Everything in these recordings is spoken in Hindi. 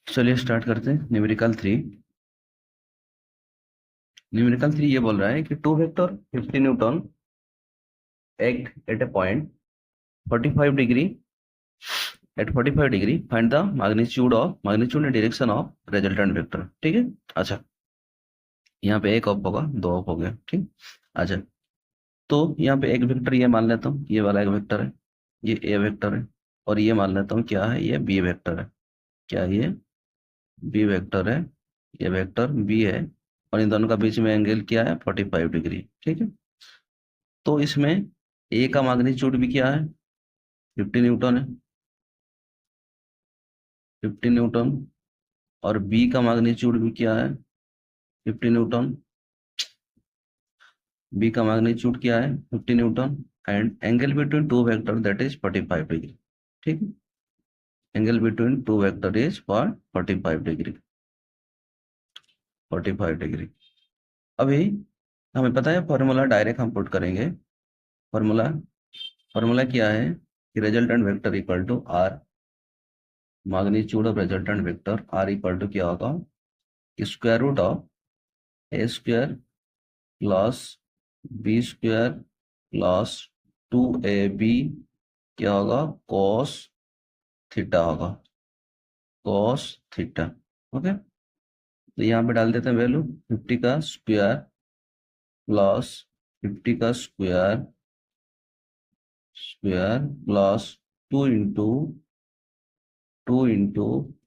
चलिए स्टार्ट करते हैं। न्यूमेरिकल 3 ये बोल रहा है कि two vector 50 newton act at a point 45 degree at 45 degree find the magnitude and direction of resultant vector. ठीक है। अच्छा, यहाँ पे एक ऑफ होगा, दो ऑफ हो गया। ठीक। अच्छा, तो यहाँ पे एक वेक्टर ये मान लेता हूँ, ये वाला एक वेक्टर है, ये ए वेक्टर है, और ये मान लेता हूँ क्या है, ये बी वेक्टर है। क्या है ये? बी वेक्टर है। ये वेक्टर बी है, और इन दोनों का बीच में एंगल क्या है? 45 डिग्री। ठीक है। तो इसमें ए का मैग्नीट्यूड भी क्या है? 50 न्यूटन है, 50 न्यूटन। और बी का मैग्नीट्यूड भी क्या है? 50 न्यूटन। बी का मैग्नीट्यूड क्या है? 50 newton. And angle between two vector that is 45 degree. ठीक है। Angle between two vector is 45 degree, 45 degree. अभी हमें पता है फॉर्मूला डायरेक्ट हम पुट करेंगे। फॉर्मूला फॉर्मूला क्या है कि resultant vector equal to R, magnitude of resultant vector R equal to क्या होगा? Square root of A square plus B square plus 2ab क्या होगा? कॉस थीटा होगा, कॉस थीटा। ओके, तो यहाँ पे डाल देते हैं वैल्यू 50 का स्क्वायर प्लस 50 का square square plus 2 into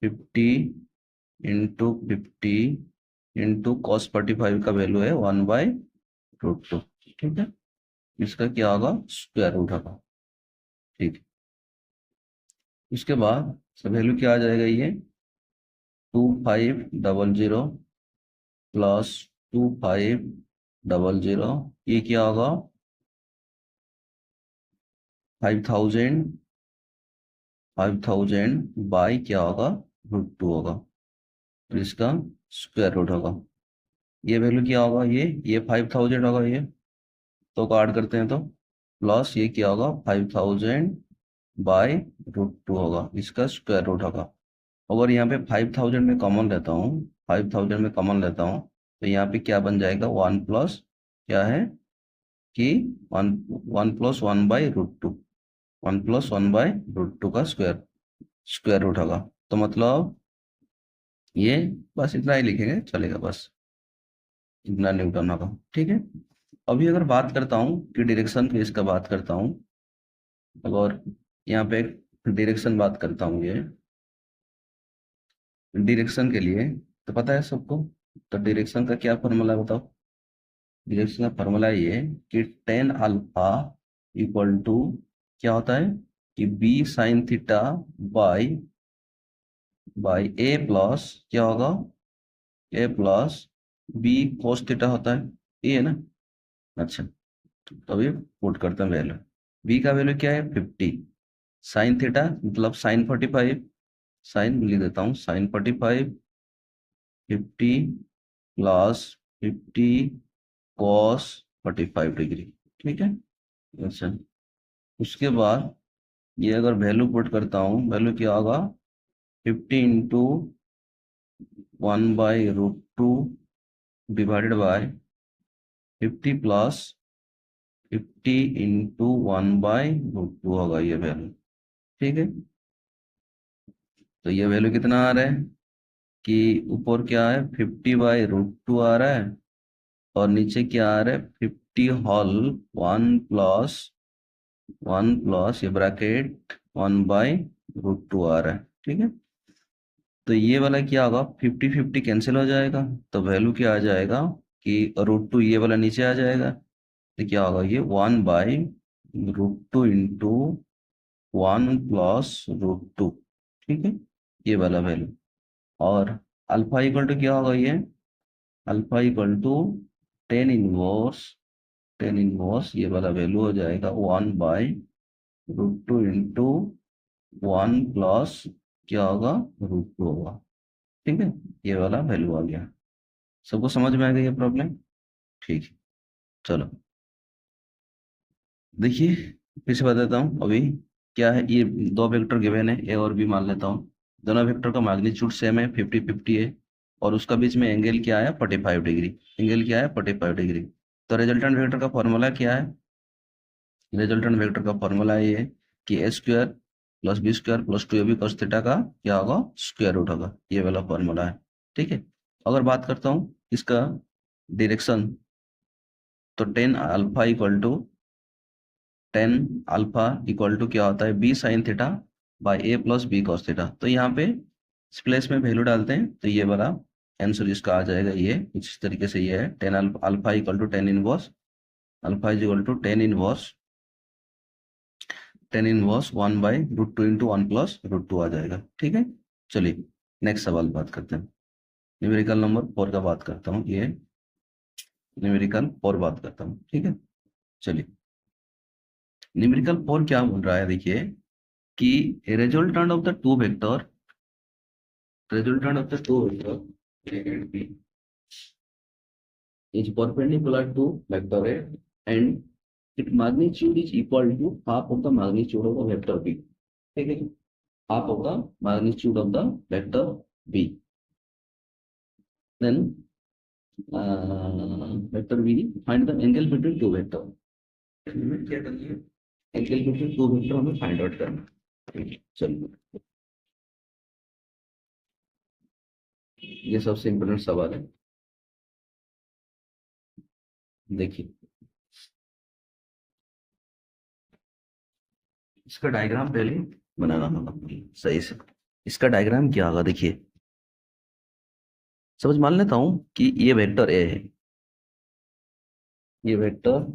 50 into cos 45 का वैल्यू है 1/√2। ठीक है। इसका क्या होगा? स्क्वायर रूट होगा। ठीक है। उसके बाद वैल्यू क्या आ जाएगा? ये 2500 प्लस 2500, ये क्या होगा? 5000 बाई क्या होगा? √2 होगा, तो इसका स्क्वायर रूट होगा। ये वैल्यू क्या होगा? ये 5000 होगा, ये तो काट करते हैं तो प्लस ये क्या होगा? 5000/√2 होगा, इसका स्क्वायर रूट होगा। अगर यहाँ पे 5000 में कॉमन लेता हूँ, 5000 में कॉमन लेता हूँ, तो यहाँ पे क्या बन जाएगा? 1 प्लस क्या है कि 1 1 प्लस 1/√2, 1 प्लस 1/√2 का स्क्वायर स्क्वायर रूट होगा। तो मतलब ये बस इतना ही लिखेंगे, चलेगा बस, इतना न्यूटन होगा। ठीक है। अभी अगर बात करता हूँ कि डायरेक्शन की, इसका बात करता हूँ, और यहाँ पे डायरेक्शन बात करता हूँ, ये डायरेक्शन के लिए तो पता है सबको। तो डायरेक्शन का क्या फॉर्मूला बताओ? डायरेक्शन का फॉर्मूला ये है कि टेन अल्फा इक्वल टू क्या होता है कि B sine theta by by A plus क्या होगा? A plus B cos theta होता है, ये है ना। अच्छा, तो अभी पुट करते हैं वैल्यू। बी का वैल्यू क्या है? 50। साइन थीटा मतलब साइन 45, साइन लिख देता हूँ, साइन 45 50 प्लस 50 कॉस 45 डिग्री। ठीक है। अच्छा, उसके बाद ये अगर वैल्यू पुट करता हूँ, वैल्यू क्या होगा? 50 into 1/√2 divided by 50 plus 50 into 1/√2 होगा ये वैल्यू। ठीक है। तो ये वैल्यू कितना आ रहा है कि ऊपर क्या है? 50/√2 आ रहा है, और नीचे क्या आ रहा है? 50 होल 1 प्लस ये ब्रैकेट 1/√2 आ रहा है। ठीक है। तो ये वाला क्या होगा? 50-50 कैंसिल हो जाएगा, तो वैल्यू क्या आ जाएगा कि √2, ये वाला नीचे आ जाएगा, तो क्या होगा? ये 1/√2 इंटू 1 प्लस √2। ठीक है, ये वाला वैल्यू। और अल्फा इक्वल टू क्या होगा? ये alpha equal to tan inverse, ये वाला वैल्यू हो जाएगा 1/√2 इंटू 1 प्लस क्या होगा? √2 होगा। ठीक है, ये वाला वैल्यू आ गया। सबको समझ में आ गई ये प्रॉब्लम? ठीक है। चलो देखिए, फिर से बताता हूँ अभी क्या है। ये दो वेक्टर गिवन है, ए और बी मान लेता हूँ। दोनों वेक्टर का मैग्नीट्यूड सेम है, 50-50 है, और उसका बीच में एंगल क्या है, 45 डिग्री। एंगल क्या है, 45 डिग्री। तो रिजल्टेंट वेक्टर का फॉर्मूला क्या है? रिजल्टेंट वेक्टर का फॉर्मूला ये है कि A square plus B square plus 2ab cos theta का क्या होगा, स्क्वायर रूट होगा। ये वाला फॉर्मूला है, ठीक है। अगर बात करता हूँ इसका डायरेक्शन, तो टेन अल्फा क्या होता है, B sine theta by A plus B cos theta. तो यहाँ पे इस प्लेस में वैल्यू डालते हैं तो ये वाला आंसर इसका आ जाएगा। ये कुछ इस तरीके से ये है, टेन अल्फा इक्वल टू 1/√2 × 1 + √2 आ जाएगा, ठीक है। चलिए नेक्स्ट सवाल बात करते हैं। न्यूमेरिकल नंबर 4 का बात करता हूँ, ये न्यूमेरिकल 4 बात करता हूँ, ठीक है। चलिए न्यूमेरिकल 4 क्या बोल रहा है, देखिए कि resultant of the two vector A and B is perpendicular to vector A and its magnitude is equal to half of the magnitude of the vector B, ठीक है। half of the magnitude of the vector B, then vector B, find the angle between two vector। Limit क्या करनी है, एंगल बिटवीन टू वेक्टर हमें फाइंड आउट करना है। चलिए ये सबसे इम्पोर्टेंट सवाल है, देखिए इसका डायग्राम पहले बनाना होगा सही से। इसका डायग्राम क्या होगा, देखिए समझ मान लेता हूं कि ये वेक्टर ए है, ये वेक्टर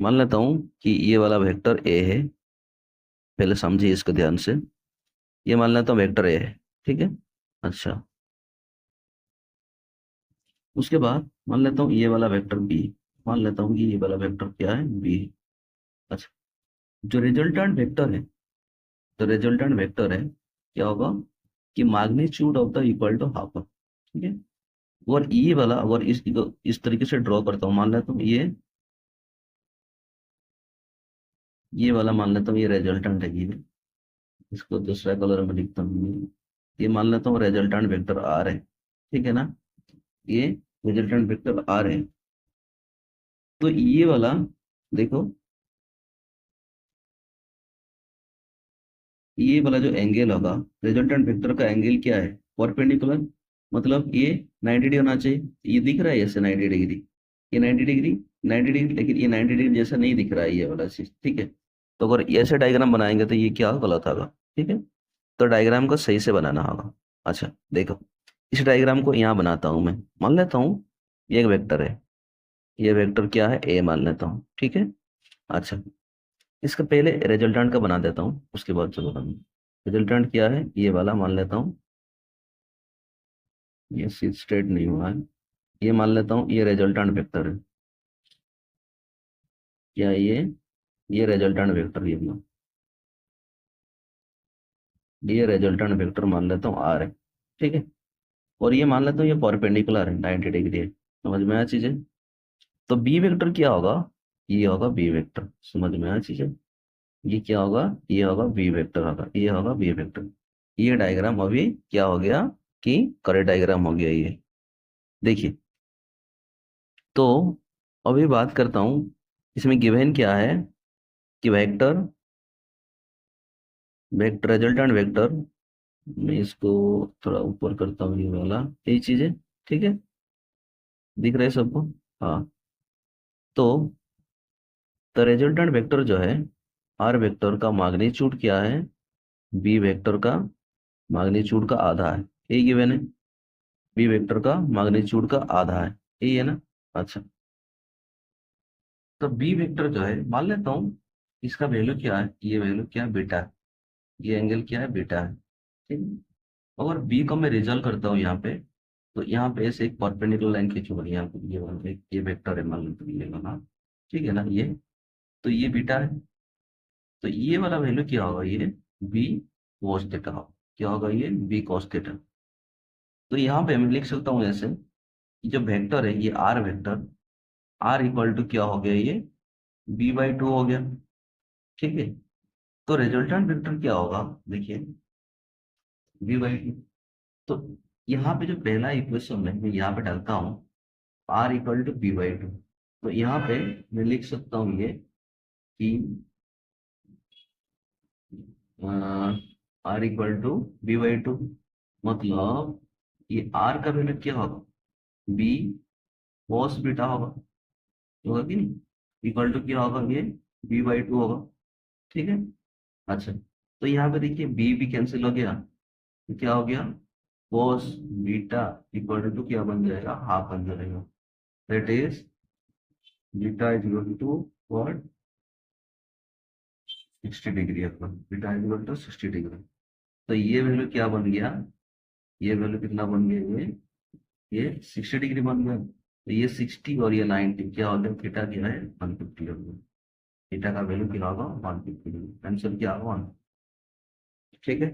मान लेता हूं कि ये वाला वेक्टर ए है। पहले समझिए इसको ध्यान से, ये मान लेता हूं वेक्टर ए है, ठीक है। अच्छा, उसके बाद मान लेता हूँ ये वाला वेक्टर बी, मान लेता हूँ कि ये वाला वेक्टर क्या है, बी है। अच्छा, जो रिजल्टेंट वेक्टर है, तो रिजल्टेंट वेक्टर है क्या होगा कि magnitude of the equal to half, ठीक है। और ये वाला अगर इस तरीके से ड्रॉ करता हूँ, मान लेता हूँ ये वाला मान लेता हूँ ये रिजल्टेंट है, ये इसको दूसरा कलर में लिखता हूँ। ये मान लेता हूँ रिजल्टेंट वेक्टर आर है, ठीक है ना। ये रिजल्टेंट वेक्टर आर है। तो ये वाला देखो, ये वाला जो एंगल होगा, रिजल्टेंट वेक्टर का एंगल क्या है, परपेंडिकुलर, मतलब ये 90 डिग्री होना चाहिए। ये दिख रहा है ऐसे 90 डिग्री, ये 90 डिग्री, 90 डिग्री, लेकिन ये 90 डिग्री जैसा नहीं दिख रहा है ये वाला चीज, ठीक है। तो अगर ऐसे डायग्राम बनाएंगे तो ये क्या गलत होगा, ठीक है। तो डायग्राम को सही से बनाना होगा। अच्छा देखो, इस डायग्राम को यहाँ बनाता हूँ मैं, मान लेता हूँ ये एक वेक्टर है, ये वेक्टर क्या है, ए मान लेता हूँ, ठीक है। अच्छा, इसका पहले रिजल्टेंट का बना देता हूँ, उसके बाद से बताऊंगा। रिजल्टेंट क्या है, ये वाला मान लेता हूँ, ये सी स्ट्रेट नहीं हुआ है, ये मान लेता हूँ ये रिजल्टेंट वेक्टर है। क्या ये रिजल्टेंट वेक्टर, ये रिजल्टेंट वेक्टर मान लेता हूँ आर है, ठीक है। और ये मान लेता हूँ ये परपेंडिकुलर है, 90 डिग्री है। समझ में आया चीजें। तो बी वेक्टर क्या होगा, ये होगा बी वेक्टर। समझ में आया चीजें। ये क्या होगा, ये होगा बी वेक्टर होगा, ये होगा बी वेक्टर। ये डायग्राम अभी क्या हो गया कि करेक्ट डायग्राम हो गया ये, देखिए। तो अभी बात करता हूँ, इसमें गिवन क्या है कि वेक्टर वेक्टर रिजल्टेंट वेक्टर, मैं इसको थोड़ा ऊपर करता हूँ, ये वाला यही चीज है, ठीक है। दिख रहा है सबको, हाँ। तो रिजल्टेंट वेक्टर जो है, आर वेक्टर का मैग्नीट्यूड क्या है, बी वेक्टर का मैग्नीट्यूड का आधा है, यही गिवन है। बी वेक्टर का मैग्नीट्यूड का आधा है, यही है ना। अच्छा, तो बी वेक्टर जो है, मान लेता हूँ इसका वैल्यू क्या है, ये वैल्यू क्या है, बीटा है। ये एंगल क्या है, बीटा है, ठीक है। अगर बी को मैं रिजल्व करता हूँ यहाँ पे, तो यहाँ पे ऐसे एक परपेंडिकुलर लाइन खींचूंगा, यहाँ पे ये वाला ये वेक्टर है, मान लो तो ये वाला, ठीक है ना। ये तो ये बीटा है, तो ये वाला वैल्यू क्या होगा, ये बी cos थीटा होगा। क्या होगा, ये बी cos थीटा। तो यहाँ पे मैं लिख सकता हूँ ऐसे कि जो वेक्टर है ये R vector, R equal to क्या हो गया, ये b/2 हो गया। ठीक है, तो रिजल्टेंट वेक्टर क्या होगा, देखिए b/2। तो यहाँ पे जो पहला इक्वेशन है मैं यहाँ पे डालता हूँ, r = b/2। तो यहाँ पे मैं लिख सकता हूँ ये कि r = b/2, मतलब ये r का वैल्यू क्या होगा, b cos बीटा होगा कि नहीं, इक्वल टू क्या होगा ये b/2 होगा। ठीक है, अच्छा, तो यहाँ पे देखिए b भी कैंसिल हो गया, तो क्या हो गया, cos बीटा इक्वल टू क्या बन जाएगा, हाफ बन जाएगा। That is beta is equal to what, 60 degree, अपना beta is equal to 60 degree. तो ये वैल्यू क्या बन गया, ये वैल्यू कितना बन गया, ये 60 डिग्री बन गया। तो ये 60 और ये 90 क्या हो गया, थीटा क्या है 150 हो गया। थीटा का वैल्यू क्या होगा 150 डिग्री, आंसर क्या होगा 1। ठीक है,